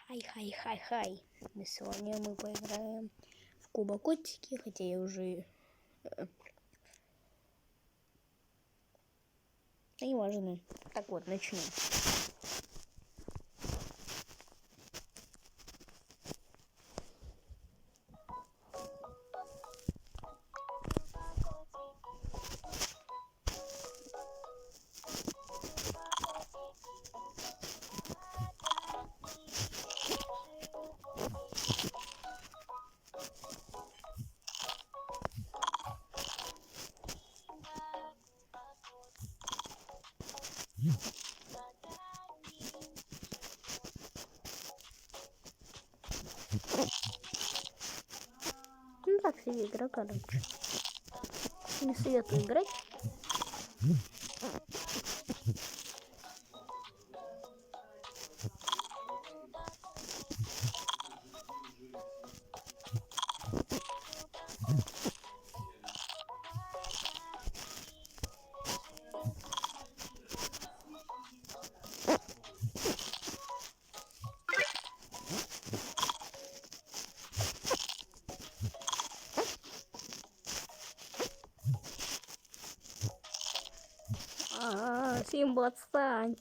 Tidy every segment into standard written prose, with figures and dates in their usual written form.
Хай. Сегодня мы поиграем в Кубокотики, хотя я уже... Да не важно. Так вот, начнем. Ну так себе игра, короче. Не советую играть. Симба, отстань.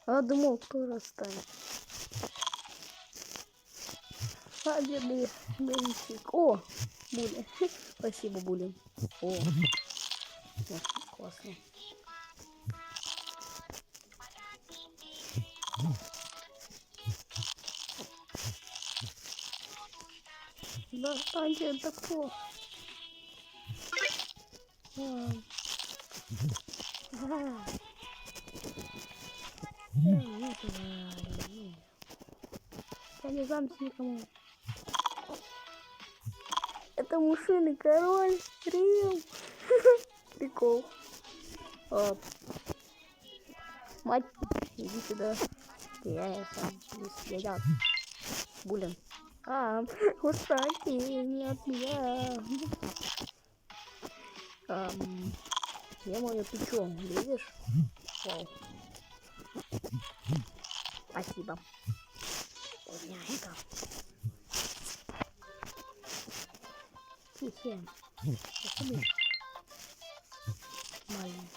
Думал, кто расстанет. Бедный Бенчик. О, Були. Спасибо, Були. О, классно. Да, Анди, это кто? Я не замся никому. Это мышиный король. Рим. Прикол. Оп. Мать, иди сюда. Я сам съедал. Булин. Кстати, не от меня. Я мое плечо, видишь? Вау. Спасибо. Вкуснятина. Тихо. Спасибо. Маленький.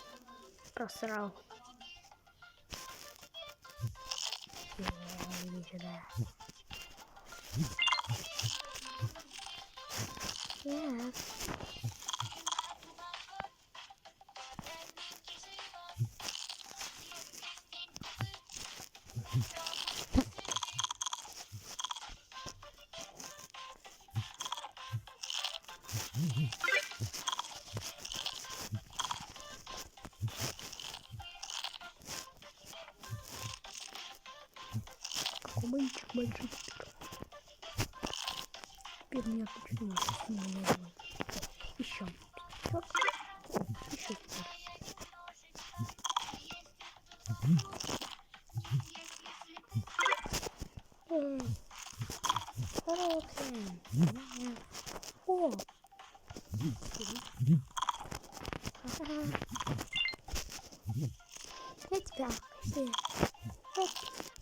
Просрал. Иди сюда. Yes. Мальчик. Теперь меня почему не надо. Еще. Еще. О! Я тебя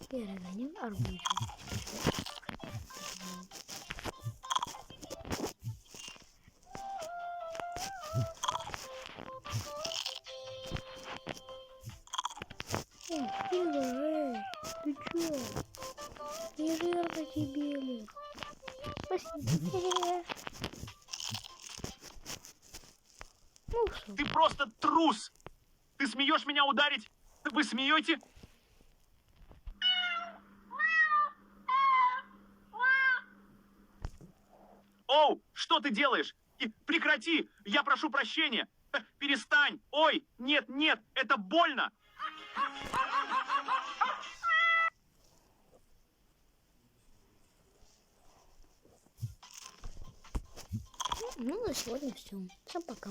перегоню арбузом. Ты чё? Не жирно тебе ли? Спасибо. Ты просто трус! Ты смеешь меня ударить? Вы смеете? Оу, что ты делаешь? Прекрати! Я прошу прощения! Перестань! Ой, нет, это больно! Ну, на сегодня все. Всем пока.